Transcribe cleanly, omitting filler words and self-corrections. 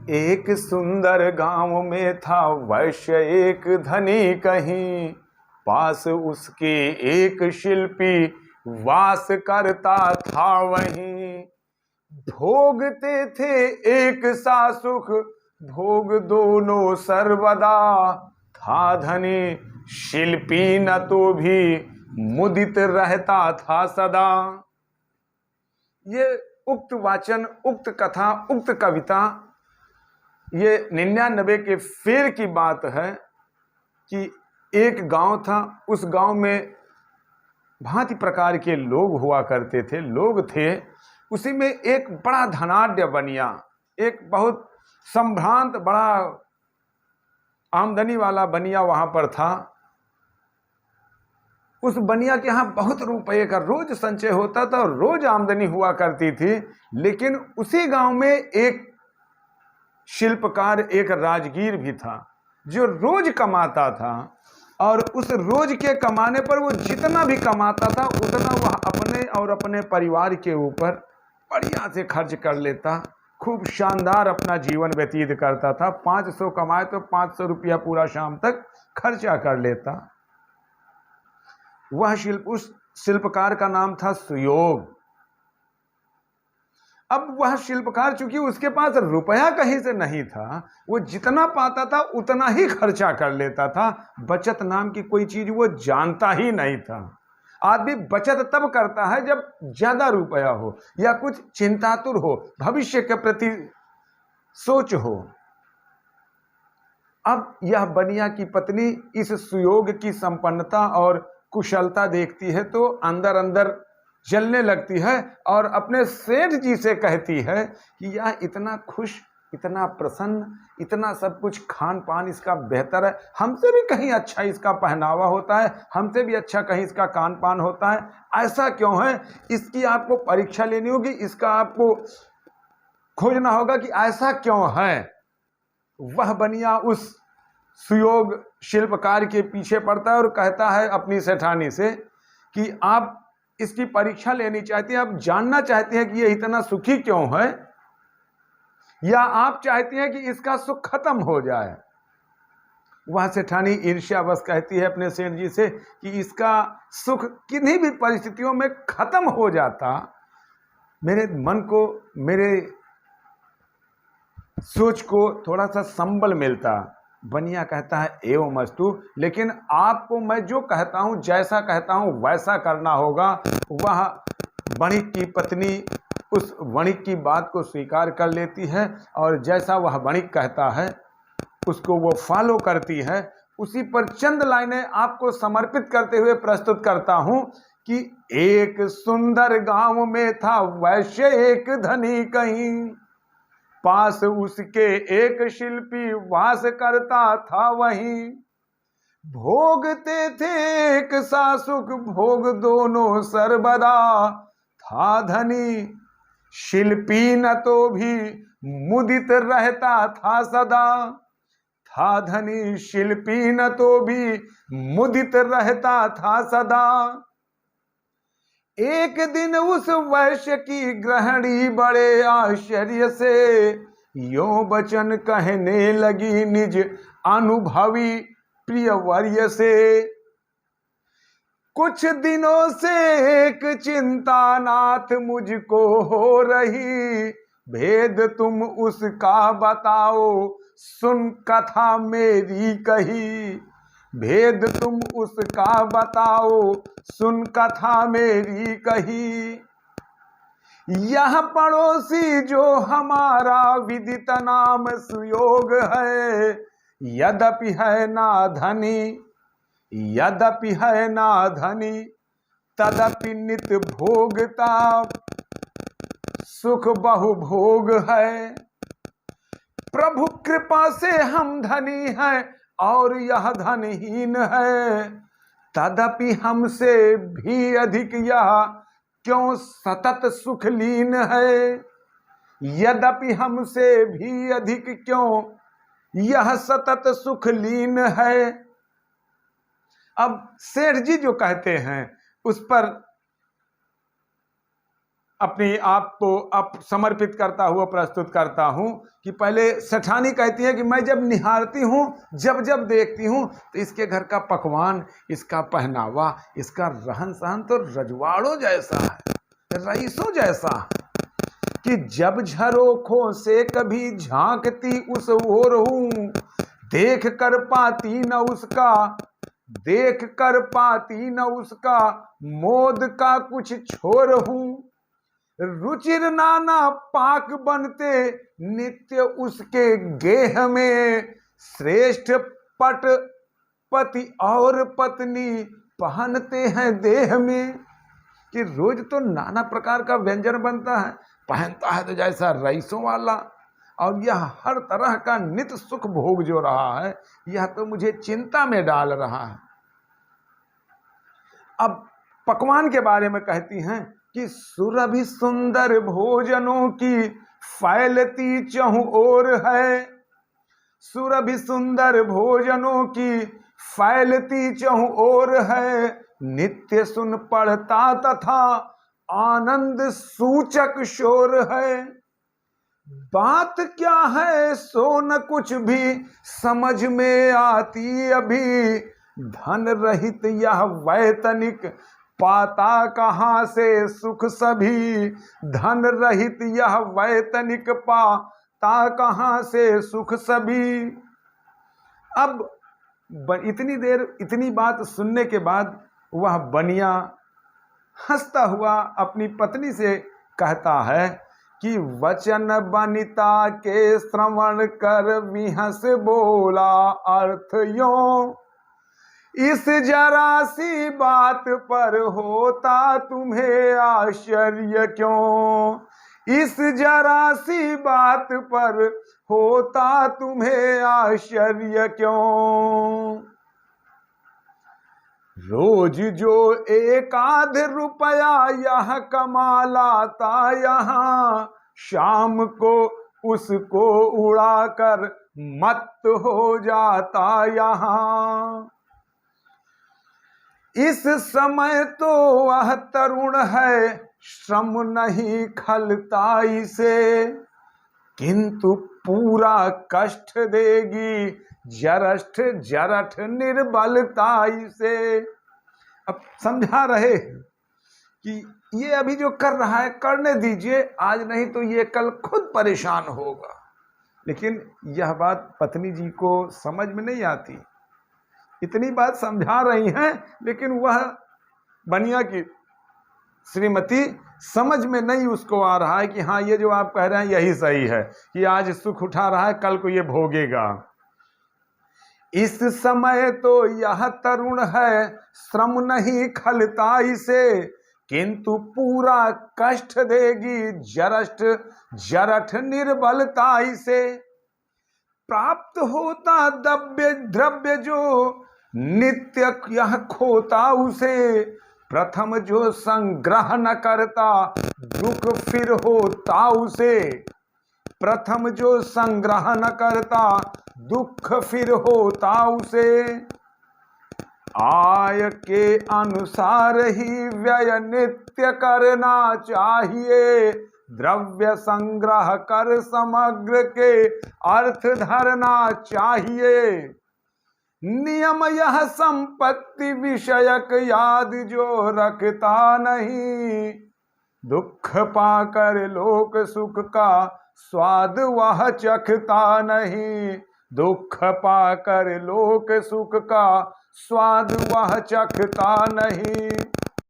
एक सुंदर गांव में था वैश्य एक धनी कहीं, पास उसके एक शिल्पी वास करता था वहीं। भोगते थे एक सा सुख, भोग दोनों सर्वदा, था धनी शिल्पी न तो भी मुदित रहता था सदा। ये उक्त वाचन, उक्त कथा, उक्त कविता ये 99 के फेर की बात है कि एक गांव था। उस गांव में भांति प्रकार के लोग हुआ करते थे, लोग थे। उसी में एक बड़ा धनाढ्य बनिया, एक बहुत संभ्रांत बड़ा आमदनी वाला बनिया वहां पर था। उस बनिया के यहाँ बहुत रुपये का रोज संचय होता था और रोज आमदनी हुआ करती थी। लेकिन उसी गांव में एक शिल्पकार, एक राजगीर भी था जो रोज कमाता था, और उस रोज के कमाने पर वो जितना भी कमाता था उतना वह अपने और अपने परिवार के ऊपर बढ़िया से खर्च कर लेता। खूब शानदार अपना जीवन व्यतीत करता था। 500 कमाए तो 500 रुपया पूरा शाम तक खर्चा कर लेता। उस शिल्पकार का नाम था सुयोग। अब वह शिल्पकार, चूंकि उसके पास रुपया कहीं से नहीं था, वो जितना पाता था उतना ही खर्चा कर लेता था। बचत नाम की कोई चीज वो जानता ही नहीं था। आदमी बचत तब करता है जब ज्यादा रुपया हो या कुछ चिंतातुर हो, भविष्य के प्रति सोच हो। अब यह बनिया की पत्नी इस सुयोग की संपन्नता और कुशलता देखती है तो अंदर अंदर जलने लगती है और अपने सेठ जी से कहती है कि यह इतना खुश, इतना प्रसन्न, इतना सब कुछ खान पान इसका बेहतर है, हमसे भी कहीं अच्छा इसका पहनावा होता है, हमसे भी अच्छा कहीं इसका खान पान होता है, ऐसा क्यों है? इसकी आपको परीक्षा लेनी होगी, इसका आपको खोजना होगा कि ऐसा क्यों है। वह बनिया उस सुयोग शिल्पकार के पीछे पड़ता है और कहता है अपनी सेठानी से कि आप इसकी परीक्षा लेनी चाहती हैं, आप जानना चाहती हैं कि ये इतना सुखी क्यों है, या आप चाहती हैं कि इसका सुख खत्म हो जाए। वह सेठानी ईर्ष्यावश कहती है अपने सेठ जी से कि इसका सुख किन्हीं भी परिस्थितियों में खत्म हो जाता, मेरे मन को, मेरे सोच को थोड़ा सा संबल मिलता। बनिया कहता है एवं अस्तु, लेकिन आपको मैं जो कहता हूं, जैसा कहता हूं वैसा करना होगा। वह वणिक की पत्नी उस वणिक की बात को स्वीकार कर लेती है और जैसा वह वणिक कहता है उसको वो फॉलो करती है। उसी पर चंद लाइनें आपको समर्पित करते हुए प्रस्तुत करता हूं कि एक सुंदर गांव में था वैश्य एक धनी कहीं, पास उसके एक शिल्पी वास करता था वहीं। भोगते थे एक सा सुख, भोग दोनों सर्वदा, था धनी शिल्पी न तो भी मुदित रहता था सदा। था धनी शिल्पी न तो भी मुदित रहता था सदा। एक दिन उस वैश्य की गृहिणी बड़े आश्चर्य से यों वचन कहने लगी निज अनुभवी प्रियवर्य से, कुछ दिनों से एक चिंता नाथ मुझको हो रही, भेद तुम उसका बताओ सुन कथा मेरी कही। भेद तुम उसका बताओ सुन कथा मेरी कही। यह पड़ोसी जो हमारा विदित नाम सुयोग है, यद्यपि है ना धनी, यद्यपि है ना धनी, तदपि नित भोगता सुख बहु भोग है। प्रभु कृपा से हम धनी हैं और यह धनहीन है, तदपि हमसे भी अधिक यह क्यों सतत सुख लीन है। यद्यपि हमसे भी अधिक क्यों यह सतत सुख लीन है। अब सेठ जी जो कहते हैं उस पर अपनी आप को समर्पित करता हुआ प्रस्तुत करता हूँ कि पहले सेठानी कहती है कि मैं जब निहारती हूँ, जब जब देखती हूँ, तो इसके घर का पकवान, इसका पहनावा, इसका रहन सहन तो रजवाड़ों जैसा है, रईसों जैसा है कि जब झरोखों से कभी झांकती उस ओर हूँ, देख कर पाती न उसका मोद का कुछ छोर हूँ। रुचिर नाना पाक बनते नित्य उसके गेह में, श्रेष्ठ पट पति और पत्नी पहनते हैं देह में। कि रोज तो नाना प्रकार का व्यंजन बनता है, पहनता है तो जैसा रईसों वाला, और यह हर तरह का नित्य सुख भोग जो रहा है, यह तो मुझे चिंता में डाल रहा है। अब पकवान के बारे में कहती हैं कि सुरभि सुंदर भोजनों की फैलती चहुं ओर है, सुरभि सुंदर भोजनों की फैलती चहुं ओर है, नित्य सुन पढ़ता तथा आनंद सूचक शोर है। बात क्या है सो न कुछ भी समझ में आती अभी, धन रहित यह वैतनिक पाता कहाँ से सुख सभी, धन रहित यह वैतनिक पाता कहाँ से सुख सभी। अब इतनी देर इतनी बात सुनने के बाद वह बनिया हंसता हुआ अपनी पत्नी से कहता है कि वचन बनिता के श्रवण कर विहस बोला अर्थ यों, इस जरा सी बात पर होता तुम्हें आश्चर्य क्यों, इस जरा सी बात पर होता तुम्हें आश्चर्य क्यों। रोज जो एक आध रुपया यह कमा लाता यहाँ, शाम को उसको उड़ाकर मत हो जाता यहाँ। इस समय तो वह तरुण है, श्रम नहीं खलता इसे, किंतु पूरा कष्ट देगी जरठ जरठ निर्बलता इसे। अब समझा रहे कि ये अभी जो कर रहा है करने दीजिए, आज नहीं तो ये कल खुद परेशान होगा। लेकिन यह बात पत्नी जी को समझ में नहीं आती। इतनी बात समझा रही हैं, लेकिन वह बनिया की श्रीमती समझ में नहीं उसको आ रहा है कि हाँ, ये जो आप कह रहे हैं यही सही है कि आज सुख उठा रहा है, कल को ये भोगेगा। इस समय तो यह तरुण है, श्रम नहीं खलता इसे, किंतु पूरा कष्ट देगी जरठ जरठ निर्बलता इसे। प्राप्त होता द्रव्य जो नित्य यह खोता उसे, प्रथम जो संग्रह न करता दुख फिर होता उसे, प्रथम जो संग्रह न करता दुख फिर होता उसे। आय के अनुसार ही व्यय नित्य करना चाहिए, द्रव्य संग्रह कर समग्र के अर्थ धरना चाहिए। नियम यह संपत्ति विषयक याद जो रखता नहीं, दुख पाकर लोक सुख का स्वाद वह चखता नहीं, दुख पाकर लोक सुख का स्वाद वह चखता नहीं।